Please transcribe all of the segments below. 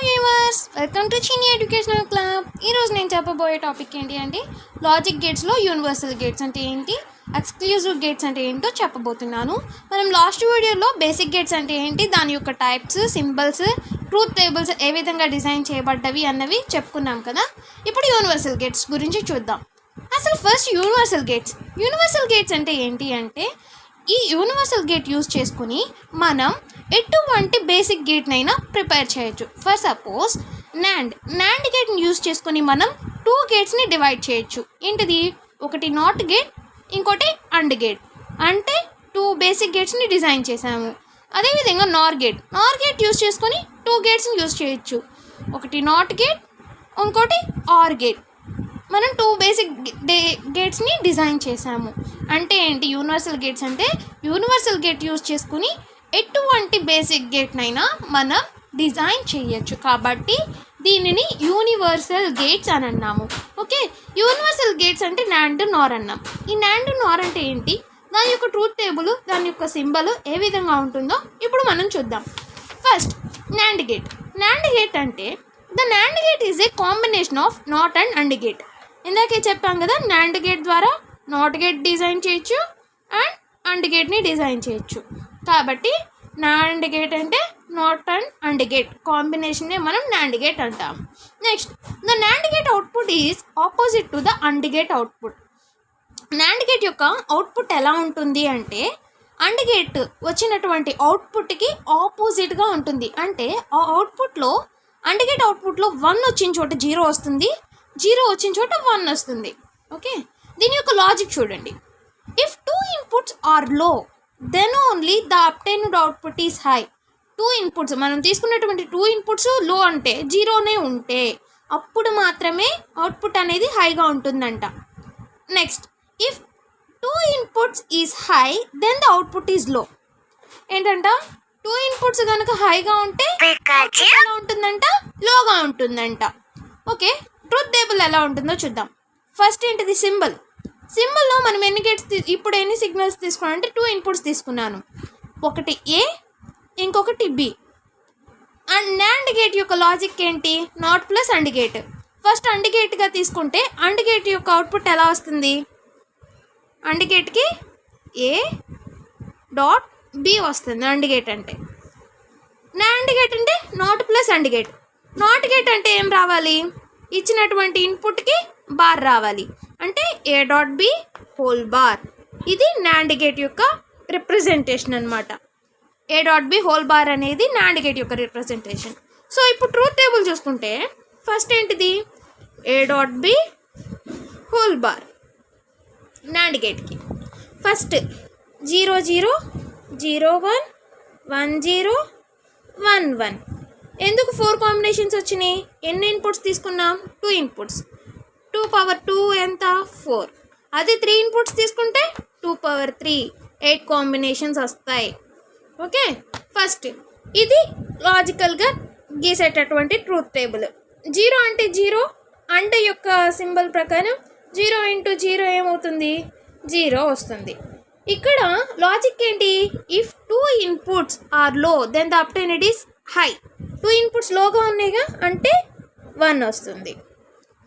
Viewers, welcome to చిన్ని educational club. ఈరోజు నేను చెప్పబోయే టాపిక్ ఏంటి అంటే లాజిక్ గేట్స్లో యూనివర్సల్ గేట్స్ అంటే ఏంటి, ఎక్స్క్లూజివ్ గేట్స్ అంటే ఏంటో చెప్పబోతున్నాను. మనం లాస్ట్ వీడియోలో బేసిక్ గేట్స్ అంటే ఏంటి, దాని యొక్క టైప్స్, సింబల్స్, ట్రూత్ టేబుల్స్ ఏ విధంగా డిజైన్ చేయబడ్డవి అన్నవి చెప్పుకున్నాం కదా. ఇప్పుడు యూనివర్సల్ గేట్స్ గురించి చూద్దాం. అసలు ఫస్ట్ యూనివర్సల్ గేట్స్ అంటే ఏంటి అంటే ఈ యూనివర్సల్ గేట్ యూజ్ చేసుకుని మనం ఎటువంటి బేసిక్ గేట్నైనా ప్రిపేర్ చేయొచ్చు. ఫర్ సపోజ్ నాండ్ గేట్ని యూజ్ చేసుకొని మనం 2 గేట్స్ని డివైడ్ చేయొచ్చు. ఏంటిది, ఒకటి నాట్ గేట్, ఇంకోటి అండ్ గేట్. అంటే 2 బేసిక్ గేట్స్ని డిజైన్ చేసాము. అదేవిధంగా నార్ గేట్ యూజ్ చేసుకొని 2 గేట్స్ని యూజ్ చేయొచ్చు. ఒకటి నాట్ గేట్, ఇంకోటి ఆర్ గేట్. మనం 2 బేసిక్ గేట్స్ని డిజైన్ చేసాము. అంటే ఏంటి, యూనివర్సల్ గేట్స్ అంటే యూనివర్సల్ గేట్ యూజ్ చేసుకుని ఎటువంటి బేసిక్ గేట్నైనా మనం డిజైన్ చేయొచ్చు. కాబట్టి దీనిని యూనివర్సల్ గేట్స్ అని అన్నాము. ఓకే, యూనివర్సల్ గేట్స్ అంటే నాండ్ నార్ అన్నాం. ఈ నాండ్ నార్ అంటే ఏంటి, దాని యొక్క ట్రూత్ టేబుల్, దాని యొక్క సింబల్ ఏ విధంగా ఉంటుందో ఇప్పుడు మనం చూద్దాం. ఫస్ట్ నాండ్ గేట్ అంటే the NAND gate is a combination of NOT and gate. ఇందాకే చెప్పాం కదా, నాండ్ గేట్ ద్వారా నాట్ గేట్ డిజైన్ చేయొచ్చు అండ్ గేట్ని డిజైన్ చేయొచ్చు. కాబట్టి నాండ్ గేట్ అంటే నాట్ అండ్ గేట్ కాంబినేషన్నే మనం నాండ్ గేట్ అంటాం. Next, the NAND gate output is opposite to the and gate output. NAND gate యొక్క అవుట్పుట్ ఎలా ఉంటుంది అంటే అండ్ గేట్ వచ్చినటువంటి అవుట్పుట్కి ఆపోజిట్గా ఉంటుంది. అంటే ఆ అవుట్పుట్లో అండ్ గేట్ అవుట్పుట్లో 1 వచ్చిన చోట 0 వస్తుంది, 0 వచ్చిన చోట 1 వస్తుంది. ఓకే, దీని యొక్క లాజిక్ చూడండి. If 2 inputs are low then only the obtained output is high. 2 inputs మనం తీసుకున్నటువంటి 2 ఇన్పుట్స్ లో అంటే 0నే ఉంటే అప్పుడు మాత్రమే అవుట్పుట్ అనేది హైగా ఉంటుందంట. Next, if 2 inputs is high then the output is low. ఏంటంట, 2 ఇన్పుట్స్ కనుక హైగా ఉంటే ఎలా ఉంటుందంట, లోగా ఉంటుందంట. ఓకే, ట్రూత్ టేబుల్ ఎలా ఉంటుందో చూద్దాం. ఫస్ట్ ఏంటిది, సింబల్లో మనం ఎన్ని గేట్స్ ఇప్పుడు ఎన్ని సిగ్నల్స్ తీసుకున్నాను అంటే 2 ఇన్పుట్స్ తీసుకున్నాను. ఒకటి ఏ, ఇంకొకటి బి. అండ్ నాండ్ గేట్ యొక్క లాజిక్ ఏంటి, NOT plus AND gate. First AND గేట్గా తీసుకుంటే అండ్ గేట్ యొక్క అవుట్పుట్ ఎలా వస్తుంది, అండ్ గేట్కి ఏ డాట్ బి వస్తుంది అండ్ గేట్ అంటే. నాండ్ గేట్ అంటే NOT plus AND gate. NOT gate అంటే ఏం రావాలి, ఇచ్చినటువంటి ఇన్పుట్కి బార్ రావాలి. అంటే A dot B whole bar. ఇది నాండ్ గేట్ యొక్క రిప్రజెంటేషన్ అనమాట. A dot B whole bar అనేది నాండ్ గేట్ యొక్క రిప్రజెంటేషన్. సో ఇప్పుడు ట్రూత్ టేబుల్ చూసుకుంటే ఫస్ట్ ఏంటిది, A dot B whole bar NAND గేట్కి. ఫస్ట్ 0 0 0 1 1 0 1 1. ఎందుకు 4 కాంబినేషన్స్ వచ్చినాయి, ఎన్ని ఇన్పుట్స్ తీసుకున్నాం, 2 ఇన్పుట్స్. 2 పవర్ 2 ఎంత, 4. అదే 3 ఇన్పుట్స్ తీసుకుంటే 2 పవర్ 3, 8 కాంబినేషన్స్ వస్తాయి. ఓకే, ఫస్ట్ ఇది లాజికల్గా గీసేటటువంటి ట్రూత్ టేబుల్. 0 అంటే 0, అంటే యొక్క సింబల్ ప్రకారం 0 × 0 ఏమవుతుంది, 0 వస్తుంది. ఇక్కడ లాజిక్ ఏంటి, if 2 inputs are low then the obtained is high. 2 inputs లోగా ఉన్నాయిగా అంటే 1 వస్తుంది.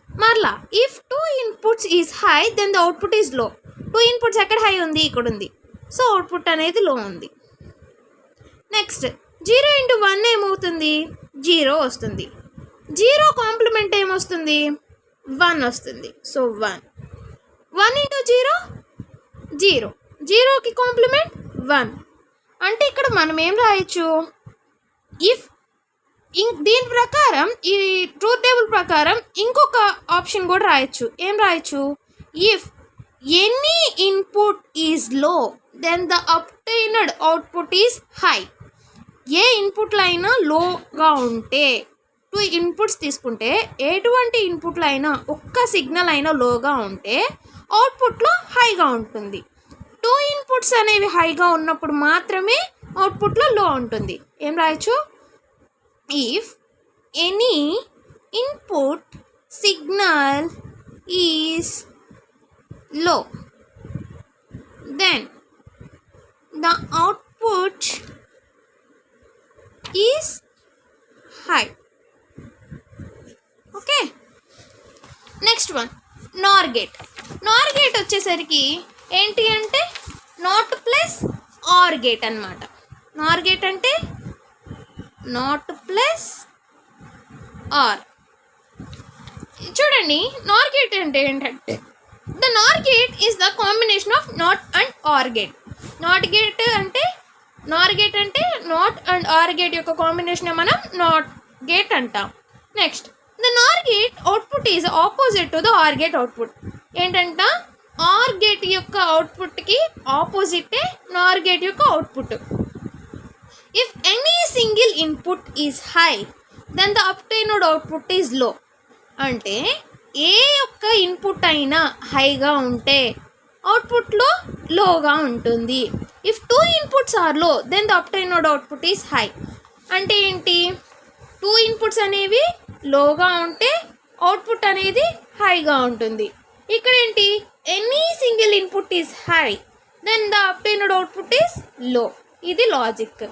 మరలా if 2 inputs is high then the output is low. 2 inputs ఎక్కడ హై ఉంది, ఇక్కడ ఉంది. సో అవుట్పుట్ అనేది లో ఉంది. నెక్స్ట్ 0 × 1 ఏమవుతుంది, 0 వస్తుంది. 0 కాంప్లిమెంట్ ఏమొస్తుంది, 1 వస్తుంది. సో 1 × 0 0, 0కి కాంప్లిమెంట్ 1. అంటే ఇక్కడ మనం ఏం రాయొచ్చు, ఇఫ్ దీని ప్రకారం ఈ ట్రూత్ టేబుల్ ప్రకారం ఇంకొక ఆప్షన్ కూడా రాయొచ్చు. ఏం రాయొచ్చు, if any input is low then the obtained output is high. ఏ ఇన్పుట్లు అయినా లోగా ఉంటే, 2 ఇన్పుట్స్ తీసుకుంటే ఎటువంటి ఇన్పుట్లు అయినా ఒక్క సిగ్నల్ అయినా లోగా ఉంటే అవుట్పుట్లో హైగా ఉంటుంది. 2 ఇన్పుట్స్ అనేవి హైగా ఉన్నప్పుడు మాత్రమే అవుట్పుట్లో లో ఉంటుంది. ఏం రాయొచ్చు, if any input signal is low then the output is high. Okay, next one NOR gate. NOR gate వచ్చేసరికి ఏంటి అంటే నాట్ ప్లస్ ఆర్ గేట్ అనమాట. నార్ గేట్ అంటే నాట్ ప్లస్ ఆర్. చూడండి, నార్ గేట్ అంటే ఏంటంటే the NOR gate is the combination of NOT and OR gate. NOR gate అంటే NOT and OR gate యొక్క కాంబినేషన్ మనం నాట్ గేట్ అంటాం. Next the NOR gate output is opposite to the OR gate output. ఏంటంట, OR gate యొక్క అవుట్పుట్కి ఆపోజిటే NOR gate యొక్క output. If any single input is high then the obtained output is low. అంటే ఏ యొక్క input అయినా హైగా ఉంటే అవుట్పుట్లో లోగా ఉంటుంది. If 2 inputs are low then the obtained output is high. అంటే ఏంటి, 2 ఇన్పుట్స్ అనేవి లోగా ఉంటే అవుట్పుట్ అనేది హైగా ఉంటుంది. ఇక్కడ ఏంటి, any single input is high then the obtained output is low. ఇది లాజిక్.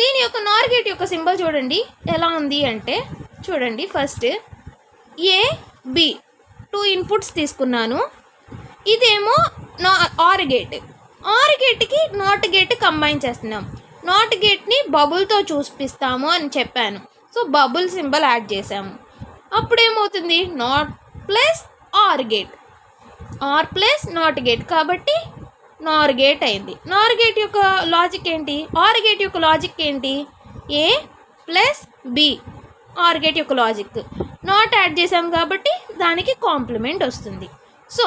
దీని యొక్క నార్ గేట్ యొక్క సింబల్ చూడండి ఎలా ఉంది అంటే, చూడండి ఫస్ట్ ఏ బి 2 ఇన్పుట్స్ తీసుకున్నాను. ఇదేమో ఆర్ గేట్. ఆర్ గేట్కి నాట్ గేట్ కంబైన్ చేస్తున్నాం. నాట్ గేట్ని బబుల్తో చూపిస్తాము అని చెప్పాను. సో బబుల్ సింబల్ యాడ్ చేసాము. అప్పుడేమవుతుంది, NOT plus OR gate, OR plus NOT gate, కాబట్టి నార్ గేట్ అయింది. నార్ గేట్ యొక్క లాజిక్ ఏంటి, ఆర్ గేట్ యొక్క లాజిక్ ఏంటి, A plus B. Are gate యొక్క లాజిక్ నాట్ యాడ్ చేసాం కాబట్టి దానికి కాంప్లిమెంట్ వస్తుంది. సో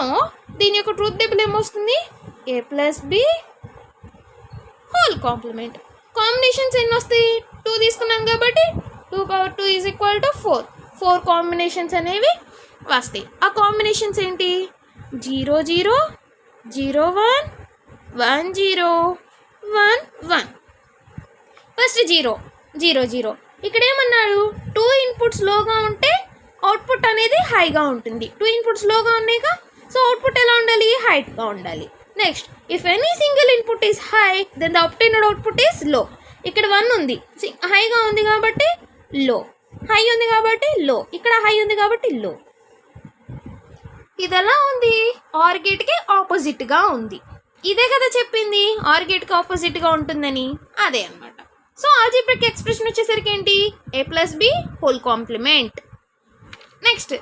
దీని యొక్క ట్రూత్ టేబుల్ ఏమొస్తుంది, A plus B whole complement. Combinations ఎన్ని వస్తాయి, 2 తీసుకున్నాం కాబట్టి 2 power 2 is equal to 4. 4 combinations అనేవి వస్తాయి. ఆ కాంబినేషన్స్ ఏంటి, 0 0 0 1 1 0 1 1. ఫస్ట్ 0 0 0. ఇక్కడ ఏమన్నాడు, 2 ఇన్పుట్స్ లోగా ఉంటే అవుట్పుట్ అనేది హైగా ఉంటుంది. 2 ఇన్పుట్స్ లోగా ఉన్నాయిగా, సో అవుట్పుట్ ఎలా ఉండాలి, హైట్గా ఉండాలి. Next if any single input is high then the obtained output is low. ఇక్కడ 1 ఉంది, హైగా ఉంది కాబట్టి లో, హై ఉంది కాబట్టి లో, ఇక్కడ హై ఉంది కాబట్టి లో. ఇది ఎలా ఉంది, ఆర్ గేట్కి ఆపోజిట్గా ఉంది. ఇదే కదా చెప్పింది ఆర్ గేట్కి ఆపోజిట్గా ఉంటుందని, అదే అనమాట. సో ఆల్జీబ్రిక్ ఎక్స్ప్రెషన్ వచ్చేసరికి ఏంటి, A plus B whole complement. Next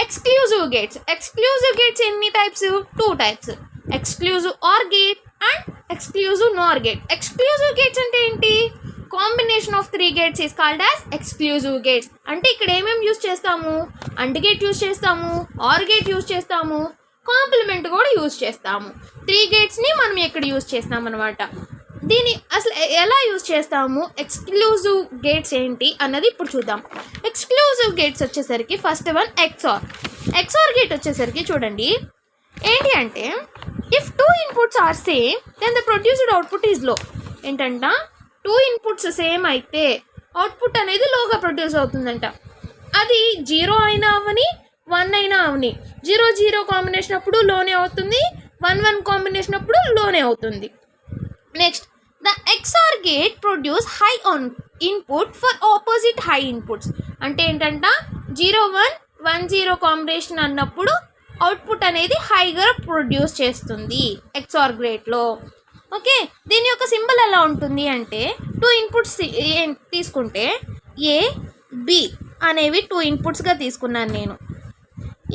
exclusive gates. Exclusive gates ఎన్ని types, 2 types, exclusive OR gate and exclusive NOR gate. Exclusive gates అంటే ఏంటి, combination of 3 gates is called as exclusive gates. అంటే ఇక్కడ ఏమేమి use చేస్తాము, AND gate use చేస్తాము, OR gate use చేస్తాము, complement కూడా యూజ్ చేస్తాము. 3 గేట్స్ని మనం ఇక్కడ యూజ్ చేస్తాం అనమాట. దీన్ని అసలు ఎలా యూజ్ చేస్తాము, ఎక్స్క్లూజివ్ గేట్స్ ఏంటి అన్నది ఇప్పుడు చూద్దాం. ఎక్స్క్లూజివ్ గేట్స్ వచ్చేసరికి first one XOR. XOR gate వచ్చేసరికి చూడండి ఏంటి అంటే, if 2 inputs are same then the produced output is low. ఏంటంట, 2 ఇన్పుట్స్ సేమ్ అయితే అవుట్పుట్ అనేది లోగా ప్రొడ్యూస్ అవుతుందంట. అది 0 అయినా అవని 1 అయినా అవని. 0 0 కాంబినేషన్ అప్పుడు లోనే అవుతుంది, 1 1 కాంబినేషన్ అప్పుడు లోనే అవుతుంది. Next the XR gate produce high on input for opposite high inputs. అంటే ఏంటంట, 0 1 1 0 కాంబినేషన్ అన్నప్పుడు అవుట్పుట్ అనేది హైగా ప్రొడ్యూస్ చేస్తుంది ఎక్స్ఆర్ గేట్లో. ఓకే, దీని యొక్క సింబల్ ఎలా ఉంటుంది అంటే, 2 ఇన్పుట్స్ తీసుకుంటే ఏ బి అనేవి 2 ఇన్పుట్స్గా తీసుకున్నాను నేను.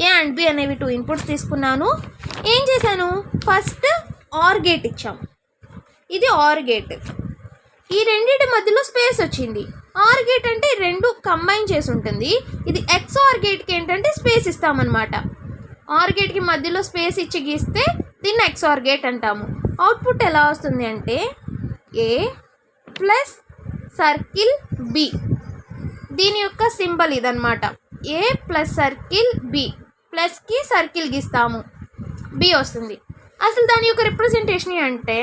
ఏ అండ్ బి అనేవి 2 ఇన్పుట్స్ తీసుకున్నాను. ఏం చేశాను, ఫస్ట్ ఆర్ గేట్ ఇచ్చాం, ఇది ఆర్ గేట్. ఈ రెండింటి మధ్యలో స్పేస్ వచ్చింది. ఆర్ గేట్ అంటే 2 కంబైన్ చేసి ఉంటుంది. ఇది ఎక్స్ఆర్ గేట్కి ఏంటంటే స్పేస్ ఇస్తామన్నమాట. ఆర్ గేట్కి మధ్యలో స్పేస్ ఇచ్చి గీస్తే దీన్ని ఎక్స్ఆర్ గేట్ అంటాము. అవుట్పుట్ ఎలా వస్తుంది అంటే ఏ ప్లస్ సర్కిల్ బి. దీని యొక్క సింబల్ ఇదన్నమాట, ఏ ప్లస్ సర్కిల్ బి. ప్లస్కి సర్కిల్ గీస్తాము, బి వస్తుంది. అసలు దాని యొక్క రిప్రజెంటేషన్ అంటే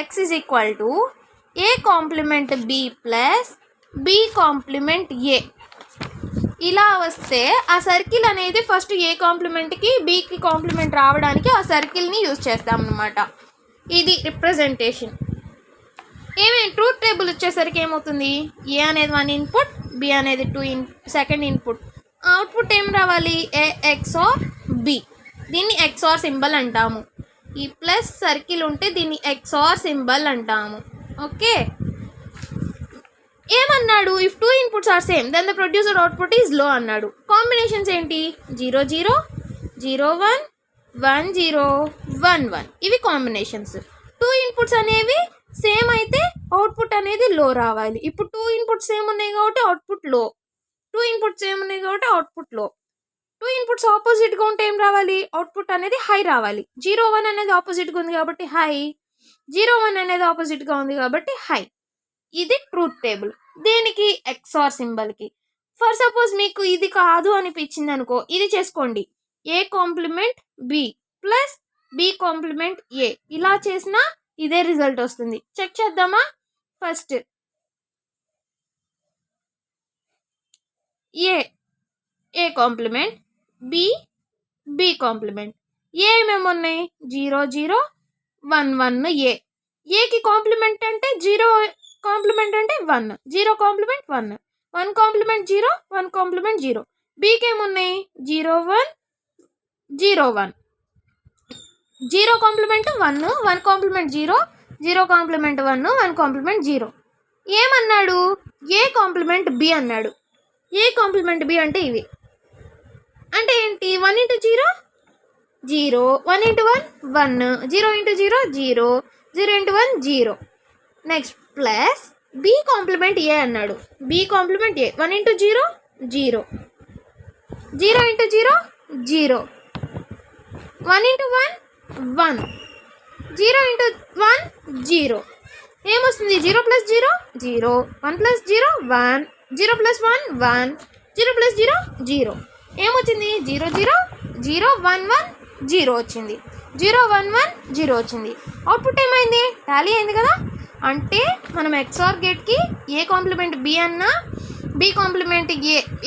x is equal to A complement B plus B complement A. ఇలా వస్తే ఆ సర్కిల్ అనేది ఫస్ట్ ఏ కాంప్లిమెంట్కి బికి కాంప్లిమెంట్ రావడానికి ఆ సర్కిల్ని యూజ్ చేస్తామన్నమాట. ఇది రిప్రజెంటేషన్. ట్రూత్ టేబుల్ వచ్చేసరికి ఏమవుతుంది, ఏ అనేది 1 ఇన్పుట్, బి అనేది 2 సెకండ్ ఇన్పుట్. అవుట్పుట్ ఏం రావాలి? A XOR B. దీన్ని XOR సింబల్ అంటాము. ఈ ప్లస్ సర్కిల్ ఉంటే దీన్ని XOR సింబల్ అంటాము. ఓకే, ఏమన్నాడు? If 2 inputs are same then the producer output is low అన్నాడు. కాంబినేషన్స్ ఏంటి? 0 0 0 1 1 0 1 1. ఇవి కాంబినేషన్స్. 2 ఇన్పుట్స్ అనేవి సేమ్ అయితే అవుట్పుట్ అనేది లో రావాలి. ఇప్పుడు 2 ఇన్పుట్స్ సేమ్ ఉన్నాయి కాబట్టి అవుట్పుట్ లో. 2 ఇన్పుట్స్ సేమ్ ఉన్నాయి కాబట్టి అవుట్పుట్ లో. 2 ఇన్పుట్స్ ఆపోజిట్గా ఉంటే ఏం రావాలి? అవుట్పుట్ అనేది హై రావాలి. 0 1 అనేది ఆపోజిట్గా ఉంది కాబట్టి హై, 0 1 అనేది ఆపోజిట్గా ఉంది కాబట్టి హై. ఇది ట్రూత్ టేబుల్. దేనికి? XOR సింబల్కి. ఫర్ సపోజ్ మీకు ఇది కాదు అనిపించింది అనుకో, ఇది చేసుకోండి. A complement B plus B complement A. ఇలా చేసినా ఇదే రిజల్ట్ వస్తుంది. చెక్ చేద్దామా? First A complement, B complement. ఏమేమి ఉన్నాయి? 0 0 1 1 ఏకి కాంప్లిమెంట్ అంటే 0 కాంప్లిమెంట్ అంటే 1, 0 కాంప్లిమెంట్ 1, 1 కాంప్లిమెంట్ 0, 1 కాంప్లిమెంట్ 0. బీకి ఏమున్నాయి? 0 1 0 1, 0 కాంప్లిమెంట్ 1, 1 కాంప్లిమెంట్ 0, 0 కాంప్లిమెంట్ 1, 1 కాంప్లిమెంట్ 0. ఏమన్నాడు? ఏ కాంప్లిమెంట్ బి అన్నాడు. ఏ కాంప్లిమెంట్ బి అంటే ఇవి. అంటే ఏంటి? 1 into 0 0, 1 into 1 1, 0 into 0 0, 0 into 1 0. Next plus B complement A అన్నాడు. B complement A 1 into 0 0, 0 into 0 0, 1 into 1 1, 0 into 1 0. ఏమొస్తుంది? 0 ప్లస్ 0 0, 1 ప్లస్ 0 1, 0 ప్లస్ 1 1, 0 ప్లస్ 0 0. ఏమొచ్చింది? 0 0 0 1 1 0 వచ్చింది. 0 1 1 0 వచ్చింది. అవుట్పుట్ ఏమైంది? టాలీ అయింది కదా. అంటే మనం XOR గేట్కి ఏ కాంప్లిమెంట్ బి అన్నా B complement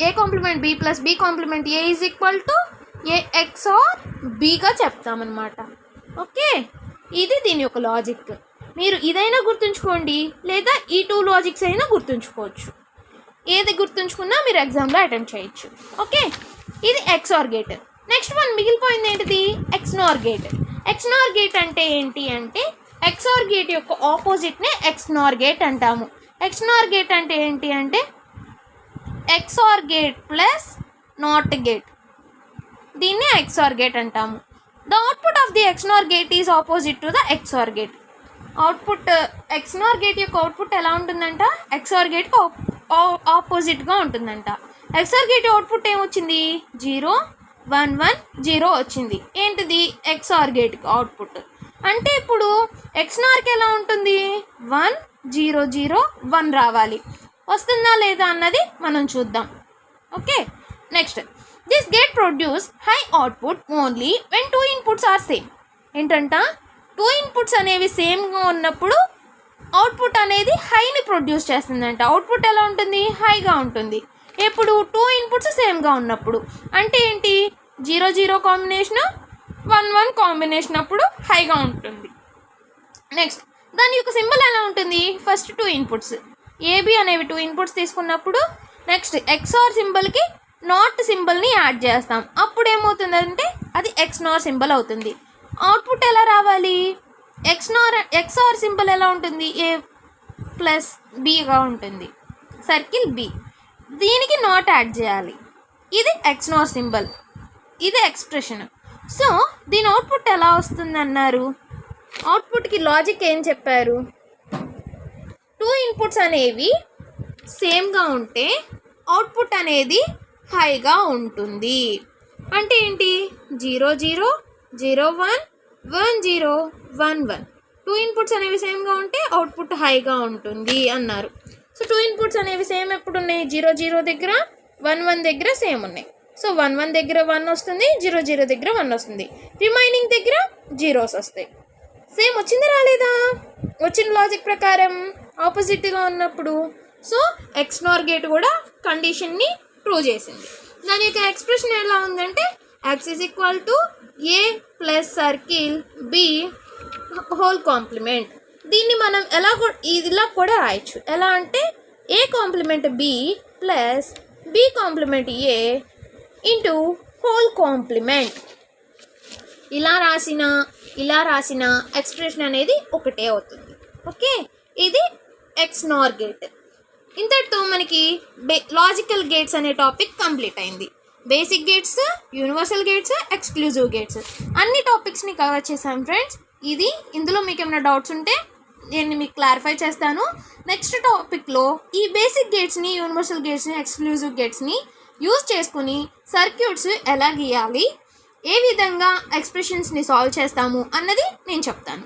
A complement B plus B complement A is equal to A XOR బిగా చెప్తామన్నమాట. ఓకే, ఇది దీని యొక్క లాజిక్. మీరు ఇదైనా గుర్తుంచుకోండి, లేదా ఈ 2 లాజిక్స్ అయినా గుర్తుంచుకోవచ్చు. ఏది గుర్తుంచుకున్నా మీరు ఎగ్జామ్లో అటెంప్ట్ చేయొచ్చు. ఓకే, ఇది XOR గేట్. నెక్స్ట్ వన్ మిగిలిపోయింది ఏంటిది? XNOR gate. XNOR గేట్ అంటే ఏంటి అంటే XOR గేట్ యొక్క ఆపోజిట్నే XNOR గేట్ అంటాము. XNOR గేట్ అంటే ఏంటి అంటే XOR gate plus NOT gate. దీన్ని XOR గేట్ అంటాము. The output of the XNOR gate is opposite to the XOR gate. Output XNOR gate యొక్క అవుట్పుట్ ఎలా ఉంటుందంట? XOR గేట్కి ఆపోజిట్గా ఉంటుందంట. XOR గేట్ అవుట్పుట్ ఏమొచ్చింది? 0 1 1 0 వచ్చింది. ఏంటిది? XOR గేట్కి అవుట్పుట్. అంటే ఇప్పుడు XNORకి ఎలా ఉంటుంది? 1 0 0 1 రావాలి. వస్తుందా లేదా అన్నది మనం చూద్దాం. Okay, next this gate produce high output only when 2 inputs are same. ఏంటంట? 2 ఇన్పుట్స్ అనేవి సేమ్గా ఉన్నప్పుడు అవుట్పుట్ అనేది హైని ప్రొడ్యూస్ చేస్తుందంట. అవుట్పుట్ ఎలా ఉంటుంది? హైగా ఉంటుంది. ఎప్పుడు? 2 ఇన్పుట్స్ సేమ్గా ఉన్నప్పుడు. అంటే ఏంటి? 0 0 కాంబినేషన్ 1 1 కాంబినేషన్ అప్పుడు హైగా ఉంటుంది. నెక్స్ట్ దాని యొక్క సింబల్ ఎలా ఉంటుంది? ఫస్ట్ 2 ఇన్పుట్స్ ఏబి అనేవి 2 ఇన్పుట్స్ తీసుకున్నప్పుడు నెక్స్ట్ XOR సింబల్కి నాట్ సింబల్ని యాడ్ చేస్తాం. అప్పుడు ఏమవుతుందంటే అది XNOR సింబల్ అవుతుంది. అవుట్పుట్ ఎలా రావాలి? XOR సింబల్ ఎలా ఉంటుంది? ఏ ప్లస్ బిగా ఉంటుంది. సర్కిల్ బి, దీనికి నాట్ యాడ్ చేయాలి. ఇది XNOR సింబల్, ఇది ఎక్స్ప్రెషన్. సో దీని అవుట్పుట్ ఎలా వస్తుంది అన్నారు? అవుట్పుట్కి లాజిక్ ఏం చెప్పారు? 2 ఇన్పుట్స్ అనేవి సేమ్గా ఉంటే అవుట్పుట్ అనేది హైగా ఉంటుంది. అంటే ఏంటి? 0 0 0 1 1 0 1 1. 2 ఇన్పుట్స్ అనేవి సేమ్గా ఉంటే అవుట్పుట్ హైగా ఉంటుంది అన్నారు. సో 2 ఇన్పుట్స్ అనేవి సేమ్ ఎప్పుడు ఉన్నాయి? 0 0 దగ్గర 1 1 దగ్గర సేమ్ ఉన్నాయి. సో 1 1 దగ్గర 1 వస్తుంది, 0 0 దగ్గర 1 వస్తుంది. రిమైనింగ్ దగ్గర జీరోస్ వస్తాయి. సేమ్ వచ్చిందా రాలేదా? వచ్చిన లాజిక్ ప్రకారం ఆపోజిట్గా ఉన్నప్పుడు. సో XNOR గేట్ కూడా కండిషన్ని ప్రూవ్ చేసింది. దాని యొక్క ఎక్స్ప్రెషన్ ఎలా ఉందంటే X is equal to A plus circle B whole complement. దీన్ని మనం ఇలా కూడా రాయొచ్చు. ఎలా అంటే A complement B plus B complement A into whole complement. ఇలా రాసిన ఎక్స్ప్రెషన్ అనేది ఒకటే అవుతుంది. ఓకే, ఇది ఎక్స్ నార్ గేట్. ఇంతటితో మనకి లాజికల్ గేట్స్ అనే టాపిక్ కంప్లీట్ అయింది. Basic gates, universal gates, exclusive gates అన్ని టాపిక్స్ని కవర్ చేశాం ఫ్రెండ్స్. ఇందులో మీకు ఏమైనా డౌట్స్ ఉంటే నేను మీకు క్లారిఫై చేస్తాను. నెక్స్ట్ టాపిక్లో ఈ బేసిక్ గేట్స్ని, యూనివర్సల్ గేట్స్ని, ఎక్స్క్లూజివ్ గేట్స్ని యూజ్ చేసుకుని సర్క్యూట్స్ ఎలా గీయాలి, ఏ విధంగా ఎక్స్ప్రెషన్స్ని సాల్వ్ చేస్తాము అన్నది నేను చెప్తాను.